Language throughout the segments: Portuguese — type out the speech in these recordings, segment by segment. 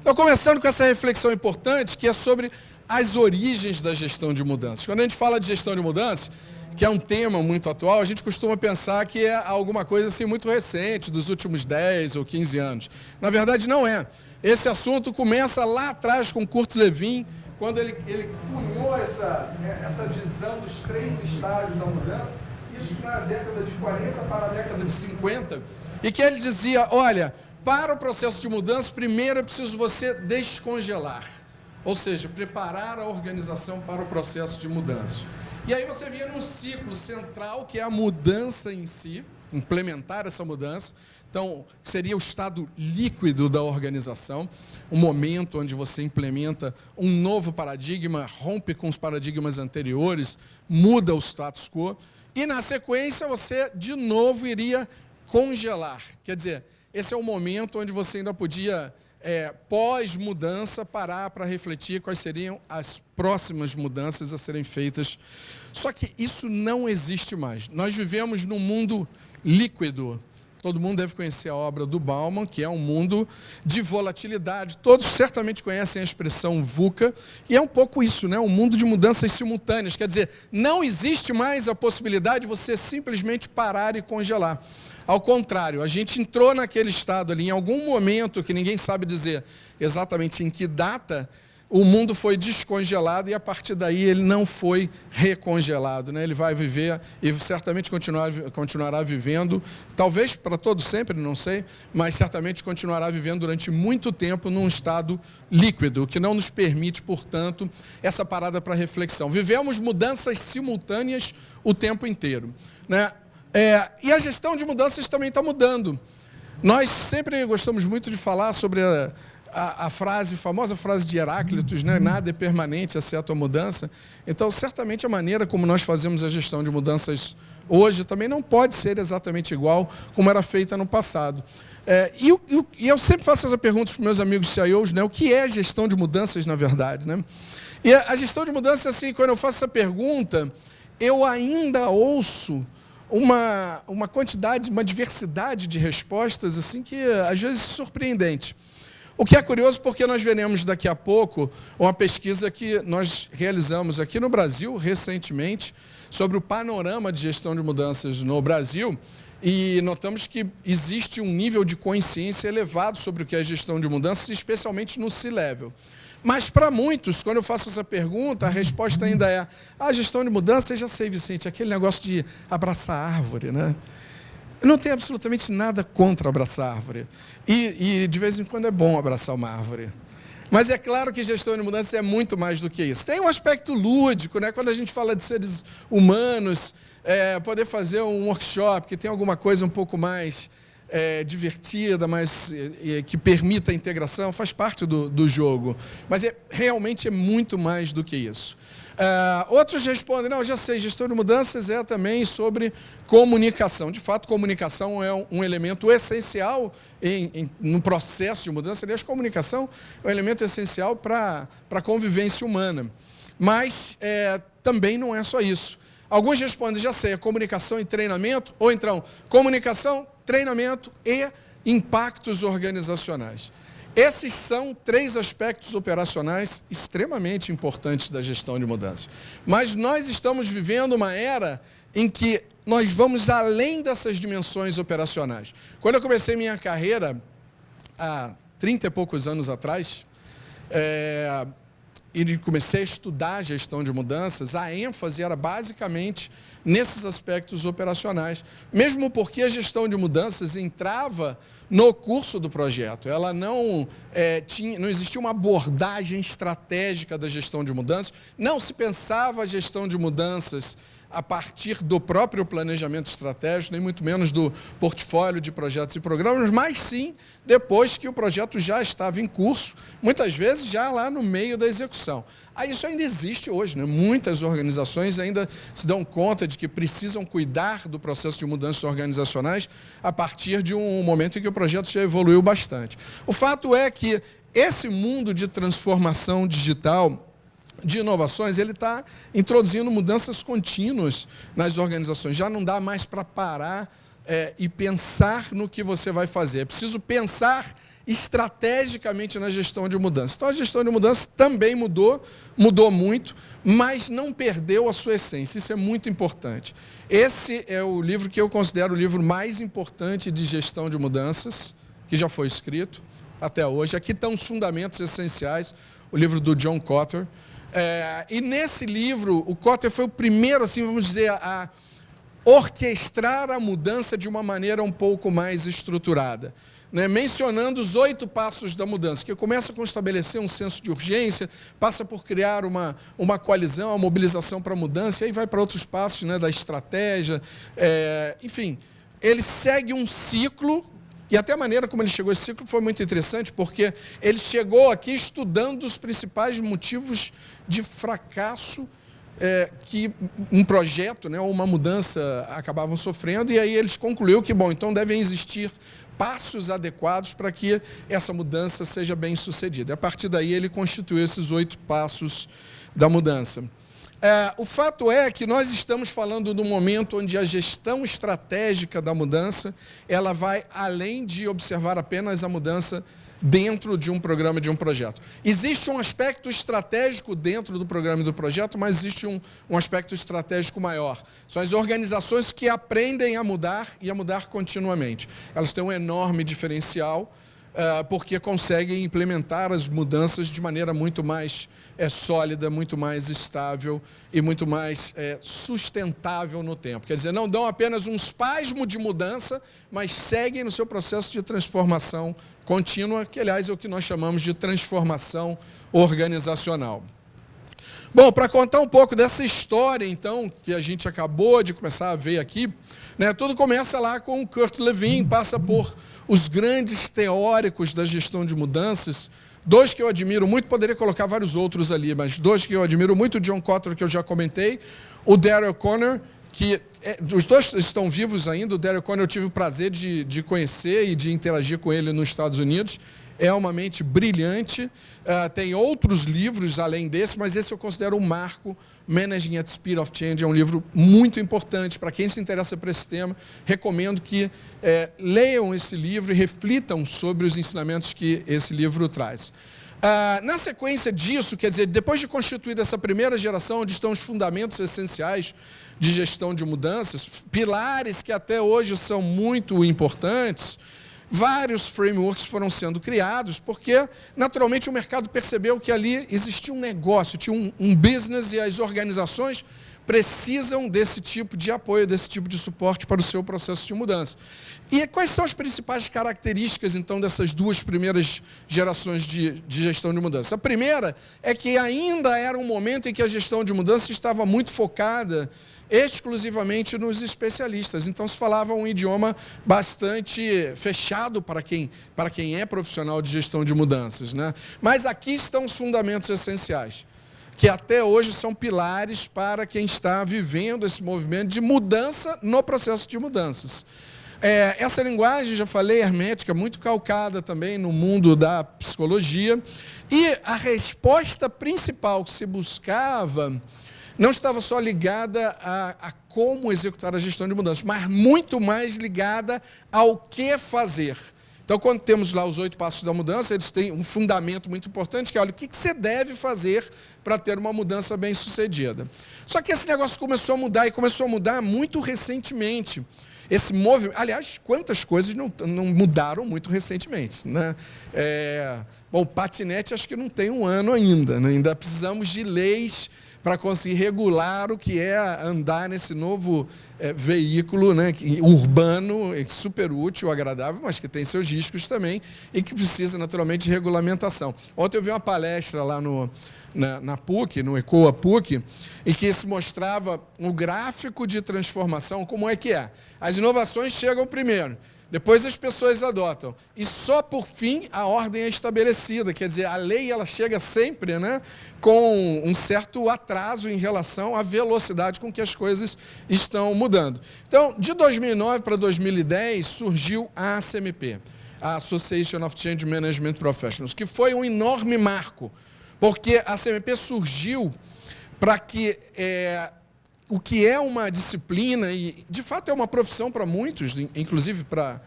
Então, começando com essa reflexão importante, que é sobre as origens da gestão de mudanças. Quando a gente fala de gestão de mudanças, que é um tema muito atual, a gente costuma pensar que é alguma coisa assim muito recente, dos últimos 10 ou 15 anos. Na verdade, não é. Esse assunto começa lá atrás com Kurt Lewin, quando ele cunhou essa visão dos 3 estágios da mudança, isso na década de 40 para a década de 50, e que ele dizia, olha, para o processo de mudança, primeiro é preciso você descongelar, ou seja, preparar a organização para o processo de mudança. E aí você via num ciclo central, que é a mudança em si, implementar essa mudança. Então, seria o estado líquido da organização, um momento onde você implementa um novo paradigma, rompe com os paradigmas anteriores, muda o status quo, e na sequência você, de novo, iria congelar. Quer dizer, esse é o momento onde você ainda podia, pós-mudança, parar para refletir quais seriam as próximas mudanças a serem feitas. Só que isso não existe mais. Nós vivemos num mundo líquido. Todo mundo deve conhecer a obra do Bauman, que é um mundo de volatilidade. Todos certamente conhecem a expressão VUCA, e é um pouco isso, né? Um mundo de mudanças simultâneas. Quer dizer, não existe mais a possibilidade de você simplesmente parar e congelar. Ao contrário, a gente entrou naquele estado ali, em algum momento, que ninguém sabe dizer exatamente em que data, o mundo foi descongelado e, a partir daí, ele não foi recongelado, né? Ele vai viver e certamente continuará vivendo, talvez para todo sempre, não sei, mas certamente continuará vivendo durante muito tempo num estado líquido, o que não nos permite, portanto, essa parada para reflexão. Vivemos mudanças simultâneas o tempo inteiro, né? E a gestão de mudanças também está mudando. Nós sempre gostamos muito de falar sobre a famosa frase de Heráclitos, né? Nada é permanente, exceto a mudança. Então, certamente, a maneira como nós fazemos a gestão de mudanças hoje também não pode ser exatamente igual como era feita no passado. E eu sempre faço essa pergunta para os meus amigos CIOs, né? O que é gestão de mudanças, na verdade, né? E a gestão de mudanças, assim, quando eu faço essa pergunta, eu ainda ouço uma quantidade, uma diversidade de respostas, assim, que às vezes é surpreendente. O que é curioso, porque nós veremos daqui a pouco uma pesquisa que nós realizamos aqui no Brasil, recentemente, sobre o panorama de gestão de mudanças no Brasil, e notamos que existe um nível de consciência elevado sobre o que é gestão de mudanças, especialmente no C-Level. Mas, para muitos, quando eu faço essa pergunta, a resposta ainda é: a gestão de mudança, eu já sei, Vicente, aquele negócio de abraçar a árvore, né? Eu não tenho absolutamente nada contra abraçar a árvore. E, de vez em quando, é bom abraçar uma árvore. Mas é claro que gestão de mudança é muito mais do que isso. Tem um aspecto lúdico, né? Quando a gente fala de seres humanos, poder fazer um workshop que tem alguma coisa um pouco mais divertida, mas que permita a integração, faz parte do jogo. Mas realmente é muito mais do que isso. Outros respondem, não, já sei, gestão de mudanças é também sobre comunicação. De fato, comunicação é um elemento essencial no processo de mudança. Aliás, comunicação é um elemento essencial para a convivência humana. Mas também não é só isso. Alguns respondem, já sei, é comunicação e treinamento, ou então, comunicação, treinamento e impactos organizacionais. Esses são 3 aspectos operacionais extremamente importantes da gestão de mudanças. Mas nós estamos vivendo uma era em que nós vamos além dessas dimensões operacionais. Quando eu comecei minha carreira, há 30 e poucos anos atrás, e comecei a estudar gestão de mudanças, a ênfase era basicamente nesses aspectos operacionais, mesmo porque a gestão de mudanças entrava no curso do projeto. Ela não existia uma abordagem estratégica da gestão de mudanças, não se pensava a gestão de mudanças a partir do próprio planejamento estratégico, nem muito menos do portfólio de projetos e programas, mas sim depois que o projeto já estava em curso, muitas vezes já lá no meio da execução. Isso ainda existe hoje, né? Muitas organizações ainda se dão conta de que precisam cuidar do processo de mudanças organizacionais a partir de um momento em que o projeto já evoluiu bastante. O fato é que esse mundo de transformação digital, de inovações, ele está introduzindo mudanças contínuas nas organizações. Já não dá mais para parar e pensar no que você vai fazer. É preciso pensar estrategicamente na gestão de mudança. Então, a gestão de mudança também mudou muito, mas não perdeu a sua essência. Isso é muito importante. Esse é o livro que eu considero o livro mais importante de gestão de mudanças, que já foi escrito até hoje. Aqui estão os fundamentos essenciais, o livro do John Kotter. E nesse livro, o Kotter foi o primeiro, assim, vamos dizer, a orquestrar a mudança de uma maneira um pouco mais estruturada, né? Mencionando os 8 passos da mudança, que começa com estabelecer um senso de urgência, passa por criar uma coalizão, uma mobilização para a mudança, e aí vai para outros passos, né, da estratégia. Enfim, ele segue um ciclo, e até a maneira como ele chegou a esse ciclo foi muito interessante, porque ele chegou aqui estudando os principais motivos de fracasso que um projeto, né, ou uma mudança acabavam sofrendo, e aí eles concluiu que, bom, então devem existir passos adequados para que essa mudança seja bem sucedida. A partir daí ele constituiu esses 8 passos da mudança. O fato é que nós estamos falando de um momento onde a gestão estratégica da mudança, ela vai além de observar apenas a mudança dentro de um programa, de um projeto. Existe um aspecto estratégico dentro do programa e do projeto, mas existe um aspecto estratégico maior. São as organizações que aprendem a mudar e a mudar continuamente. Elas têm um enorme diferencial, porque conseguem implementar as mudanças de maneira muito mais sólida, muito mais estável e muito mais sustentável no tempo. Quer dizer, não dão apenas um espasmo de mudança, mas seguem no seu processo de transformação contínua, que, aliás, é o que nós chamamos de transformação organizacional. Bom, para contar um pouco dessa história, então, que a gente acabou de começar a ver aqui, né, tudo começa lá com o Kurt Lewin, passa por os grandes teóricos da gestão de mudanças, 2 que eu admiro muito, poderia colocar vários outros ali, mas 2 que eu admiro muito, o John Kotter, que eu já comentei, o Daryl Conner, que os 2 estão vivos ainda. O Daryl Conner eu tive o prazer de conhecer e de interagir com ele nos Estados Unidos. É uma mente brilhante, tem outros livros além desse, mas esse eu considero um marco. Managing at Speed of Change é um livro muito importante para quem se interessa por esse tema. Recomendo que leiam esse livro e reflitam sobre os ensinamentos que esse livro traz. Na sequência disso, quer dizer, depois de constituída essa primeira geração, onde estão os fundamentos essenciais de gestão de mudanças, pilares que até hoje são muito importantes, vários frameworks foram sendo criados, porque, naturalmente, o mercado percebeu que ali existia um negócio, tinha um business, e as organizações precisam desse tipo de apoio, desse tipo de suporte para o seu processo de mudança. E quais são as principais características, então, dessas 2 primeiras gerações de gestão de mudança? A primeira é que ainda era um momento em que a gestão de mudança estava muito focada exclusivamente nos especialistas. Então, se falava um idioma bastante fechado para quem é profissional de gestão de mudanças, né? Mas aqui estão os fundamentos essenciais, que até hoje são pilares para quem está vivendo esse movimento de mudança no processo de mudanças. Essa linguagem, já falei, hermética, muito calcada também no mundo da psicologia, e a resposta principal que se buscava não estava só ligada a como executar a gestão de mudanças, mas muito mais ligada ao que fazer. Então, quando temos lá os 8 passos da mudança, eles têm um fundamento muito importante, que é, olha, o que você deve fazer para ter uma mudança bem-sucedida. Só que esse negócio começou a mudar, e começou a mudar muito recentemente. Esse movimento, aliás, quantas coisas não mudaram muito recentemente, né? Bom, patinete acho que não tem 1 ano ainda, né? Ainda precisamos de leis para conseguir regular o que é andar nesse novo veículo, né, urbano, super útil, agradável, mas que tem seus riscos também e que precisa, naturalmente, de regulamentação. Ontem eu vi uma palestra lá na PUC, no ECOA PUC, em que se mostrava o gráfico de transformação, como é que é. As inovações chegam primeiro, depois as pessoas adotam. E só por fim a ordem é estabelecida. Quer dizer, a lei ela chega sempre, né, com um certo atraso em relação à velocidade com que as coisas estão mudando. Então, de 2009 para 2010, surgiu a ACMP, a Association of Change Management Professionals, que foi um enorme marco, porque a ACMP surgiu para que o que é uma disciplina, e de fato é uma profissão para muitos, inclusive para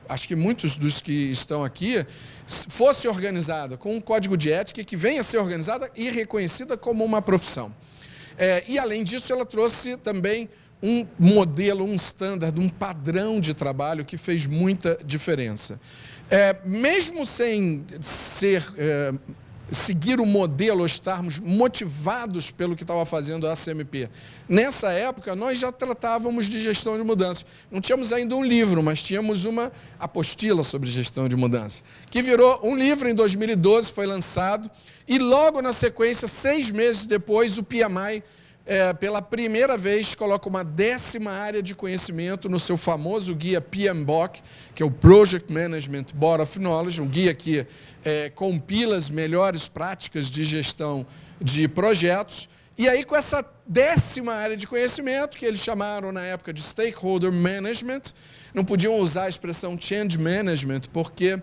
acho que muitos dos que estão aqui, fosse organizada com um código de ética que venha a ser organizada e reconhecida como uma profissão. E, além disso, ela trouxe também um modelo, um standard, um padrão de trabalho que fez muita diferença. Mesmo sem seguir o modelo, ou estarmos motivados pelo que estava fazendo a ACMP, nessa época nós já tratávamos de gestão de mudança. Não tínhamos ainda um livro, mas tínhamos uma apostila sobre gestão de mudança, que virou um livro em 2012, foi lançado, e logo na sequência, 6 meses depois, o PMI, pela primeira vez, coloca uma 10ª área de conhecimento no seu famoso guia PMBOK, que é o Project Management Board of Knowledge, um guia que compila as melhores práticas de gestão de projetos. E aí, com essa 10ª área de conhecimento, que eles chamaram na época de Stakeholder Management, não podiam usar a expressão Change Management, porque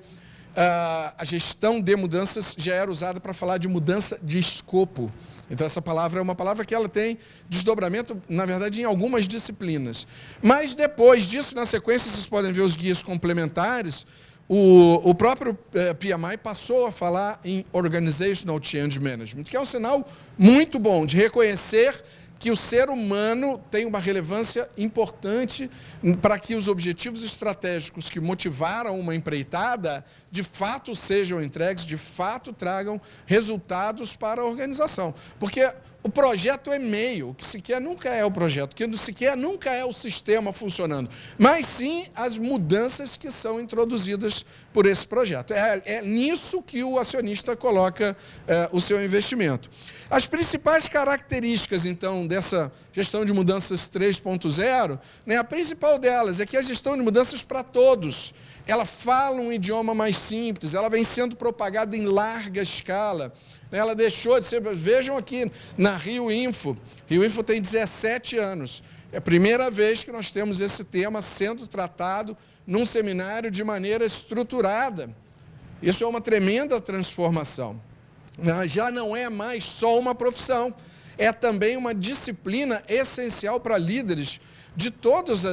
a gestão de mudanças já era usada para falar de mudança de escopo. Então, essa palavra é uma palavra que ela tem desdobramento, na verdade, em algumas disciplinas. Mas, depois disso, na sequência, vocês podem ver os guias complementares, o próprio PMI passou a falar em Organizational Change Management, que é um sinal muito bom de reconhecer que o ser humano tem uma relevância importante para que os objetivos estratégicos que motivaram uma empreitada, de fato sejam entregues, de fato tragam resultados para a organização. Porque o projeto é meio, o que se quer nunca é o projeto, o que se quer nunca é o sistema funcionando, mas sim as mudanças que são introduzidas por esse projeto. É nisso que o acionista coloca o seu investimento. As principais características, então, dessa gestão de mudanças 3.0, a principal delas é que a gestão de mudanças para todos, ela fala um idioma mais simples, ela vem sendo propagada em larga escala. Ela deixou de ser... Vejam aqui na Rio Info. Rio Info tem 17 anos. É a primeira vez que nós temos esse tema sendo tratado num seminário de maneira estruturada. Isso é uma tremenda transformação. Já não é mais só uma profissão, é também uma disciplina essencial para líderes de todos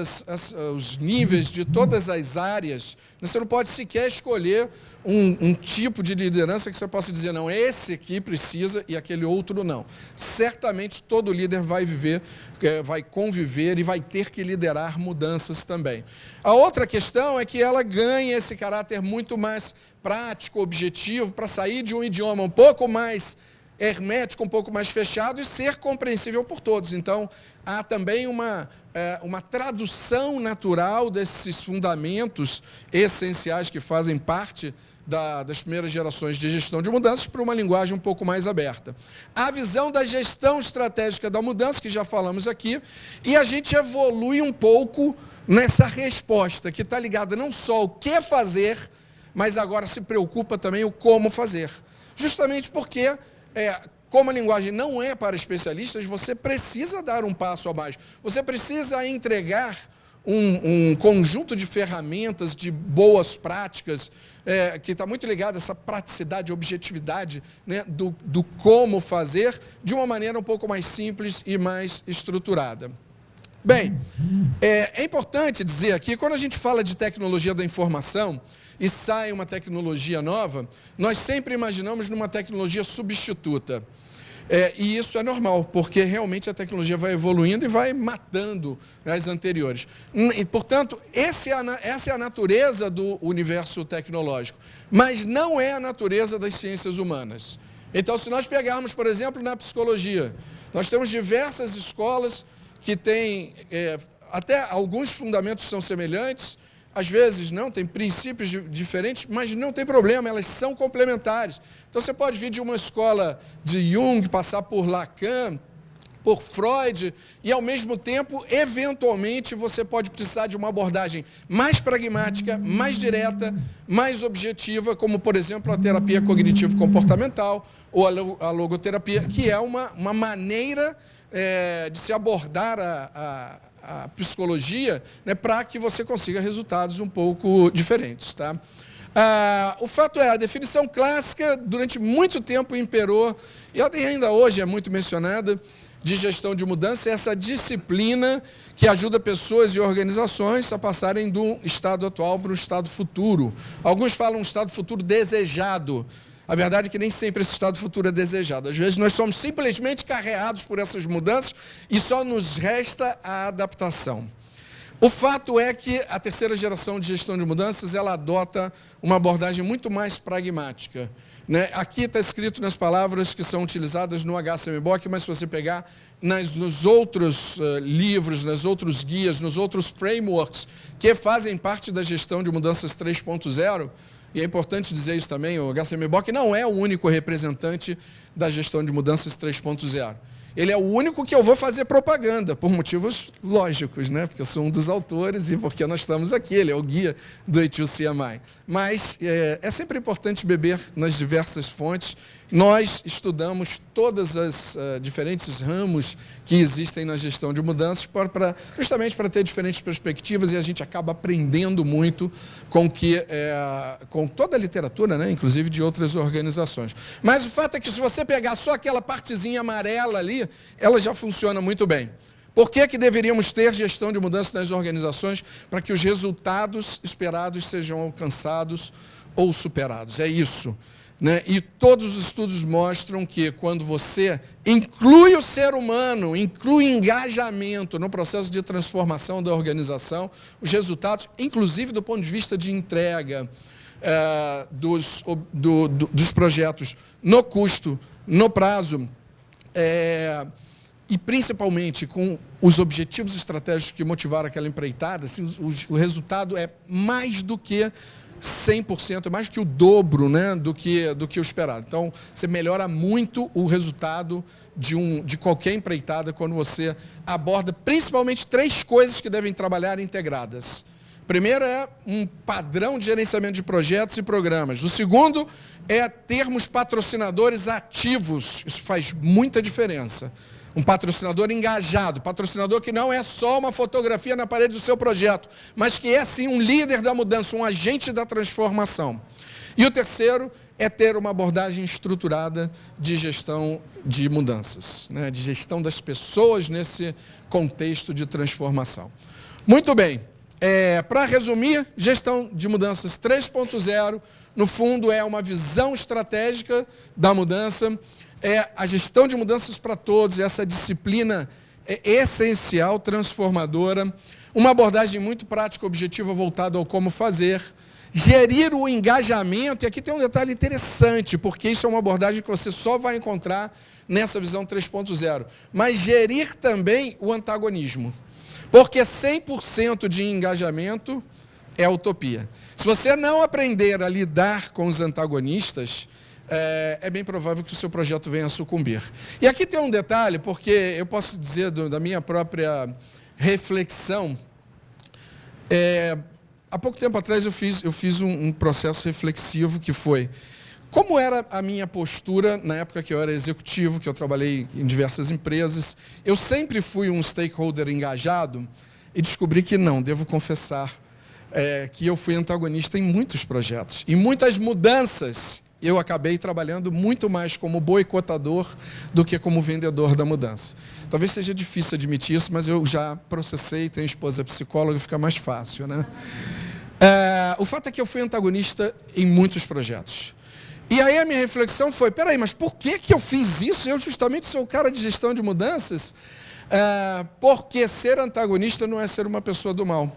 os níveis, de todas as áreas. Você não pode sequer escolher um tipo de liderança que você possa dizer, não, esse aqui precisa e aquele outro não. Certamente todo líder vai conviver e vai ter que liderar mudanças também. A outra questão é que ela ganha esse caráter muito mais prático, objetivo, para sair de um idioma um pouco mais hermético, um pouco mais fechado e ser compreensível por todos. Então, há também uma tradução natural desses fundamentos essenciais que fazem parte das primeiras gerações de gestão de mudanças para uma linguagem um pouco mais aberta. A visão da gestão estratégica da mudança, que já falamos aqui, e a gente evolui um pouco nessa resposta, que está ligada não só ao que fazer, mas agora se preocupa também o como fazer. Justamente porque... como a linguagem não é para especialistas, você precisa dar um passo a mais. Você precisa entregar um conjunto de ferramentas, de boas práticas, que está muito ligado a essa praticidade, objetividade, do como fazer, de uma maneira um pouco mais simples e mais estruturada. Bem, é importante dizer aqui, quando a gente fala de tecnologia da informação, e sai uma tecnologia nova, nós sempre imaginamos numa tecnologia substituta. E isso é normal, porque realmente a tecnologia vai evoluindo e vai matando as anteriores. E, portanto, essa é a natureza do universo tecnológico, mas não é a natureza das ciências humanas. Então, se nós pegarmos, por exemplo, na psicologia, nós temos diversas escolas que têm, até alguns fundamentos são semelhantes, às vezes não, tem princípios diferentes, mas não tem problema, elas são complementares. Então você pode vir de uma escola de Jung, passar por Lacan, por Freud, e ao mesmo tempo, eventualmente, você pode precisar de uma abordagem mais pragmática, mais direta, mais objetiva, como, por exemplo, a terapia cognitivo-comportamental ou a logoterapia, que é uma maneira de se abordar a psicologia, para que você consiga resultados um pouco diferentes. Tá? O fato é, a definição clássica, durante muito tempo, imperou, e ainda hoje é muito mencionada, de gestão de mudança é essa disciplina que ajuda pessoas e organizações a passarem do estado atual para um estado futuro. Alguns falam um estado futuro desejado. A verdade é que nem sempre esse estado futuro é desejado. Às vezes nós somos simplesmente carreados por essas mudanças e só nos resta a adaptação. O fato é que a terceira geração de gestão de mudanças, ela adota uma abordagem muito mais pragmática. Né? Aqui está escrito nas palavras que são utilizadas no HCMBOK, mas se você pegar nos outros livros, nos outros guias, nos outros frameworks que fazem parte da gestão de mudanças 3.0, e é importante dizer isso também, o HCMBOK não é o único representante da gestão de mudanças 3.0. Ele é o único que eu vou fazer propaganda, por motivos lógicos, né? Porque eu sou um dos autores e porque nós estamos aqui, ele é o guia do A2CMI. Mas é sempre importante beber nas diversas fontes. Nós estudamos todas as diferentes ramos que existem na gestão de mudanças, justamente para ter diferentes perspectivas, e a gente acaba aprendendo muito com toda a literatura, né? Inclusive de outras organizações. Mas o fato é que se você pegar só aquela partezinha amarela ali, ela já funciona muito bem. Por que deveríamos ter gestão de mudanças nas organizações? Para que os resultados esperados sejam alcançados ou superados. É isso. Né? E todos os estudos mostram que quando você inclui o ser humano, inclui engajamento no processo de transformação da organização, os resultados, inclusive do ponto de vista de entrega dos projetos no custo, no prazo, e principalmente com os objetivos estratégicos que motivaram aquela empreitada, assim, o resultado é mais do que 100%, mais que o dobro, né, do que o esperado. Então, você melhora muito o resultado de qualquer empreitada quando você aborda principalmente 3 coisas que devem trabalhar integradas. Primeiro é um padrão de gerenciamento de projetos e programas. O segundo é termos patrocinadores ativos. Isso faz muita diferença. Um patrocinador engajado, patrocinador que não é só uma fotografia na parede do seu projeto, mas que é sim um líder da mudança, um agente da transformação. E o terceiro é ter uma abordagem estruturada de gestão de mudanças, né? De gestão das pessoas nesse contexto de transformação. Muito bem. Para resumir, gestão de mudanças 3.0, no fundo é uma visão estratégica da mudança, é a gestão de mudanças para todos, essa disciplina essencial, transformadora, uma abordagem muito prática, objetiva, voltada ao como fazer, gerir o engajamento, e aqui tem um detalhe interessante, porque isso é uma abordagem que você só vai encontrar nessa visão 3.0, mas gerir também o antagonismo. Porque 100% de engajamento é utopia. Se você não aprender a lidar com os antagonistas, é bem provável que o seu projeto venha a sucumbir. E aqui tem um detalhe, porque eu posso dizer da minha própria reflexão. Há pouco tempo atrás eu fiz um processo reflexivo que foi: como era a minha postura na época que eu era executivo, que eu trabalhei em diversas empresas? Eu sempre fui um stakeholder engajado e descobri que não, devo confessar, que eu fui antagonista em muitos projetos. Em muitas mudanças, eu acabei trabalhando muito mais como boicotador do que como vendedor da mudança. Talvez seja difícil admitir isso, mas eu já processei, tenho esposa psicóloga, fica mais fácil, né? O fato é que eu fui antagonista em muitos projetos. E aí a minha reflexão foi: peraí, mas por que eu fiz isso? Eu justamente sou o cara de gestão de mudanças. Porque ser antagonista não é ser uma pessoa do mal.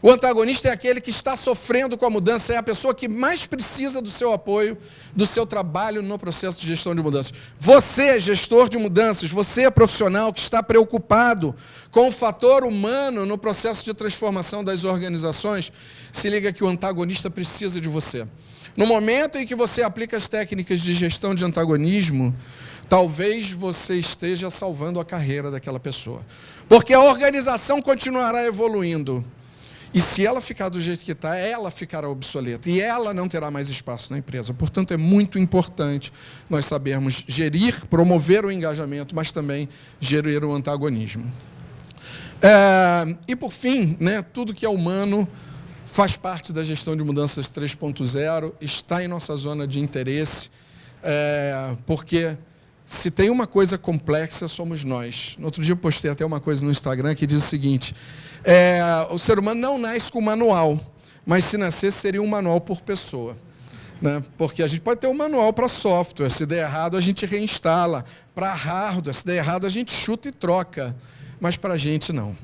O antagonista é aquele que está sofrendo com a mudança, é a pessoa que mais precisa do seu apoio, do seu trabalho no processo de gestão de mudanças. Você, gestor de mudanças, você é profissional que está preocupado com o fator humano no processo de transformação das organizações, se liga que o antagonista precisa de você. No momento em que você aplica as técnicas de gestão de antagonismo, talvez você esteja salvando a carreira daquela pessoa. Porque a organização continuará evoluindo. E se ela ficar do jeito que está, ela ficará obsoleta. E ela não terá mais espaço na empresa. Portanto, é muito importante nós sabermos gerir, promover o engajamento, mas também gerir o antagonismo. E, por fim, né, tudo que é humano faz parte da gestão de mudanças 3.0, está em nossa zona de interesse, porque se tem uma coisa complexa, somos nós. No outro dia eu postei até uma coisa no Instagram que diz o seguinte, o ser humano não nasce com manual, mas se nascesse seria um manual por pessoa. Né? Porque a gente pode ter um manual para software, se der errado a gente reinstala. Para hardware, se der errado a gente chuta e troca. Mas para a gente não.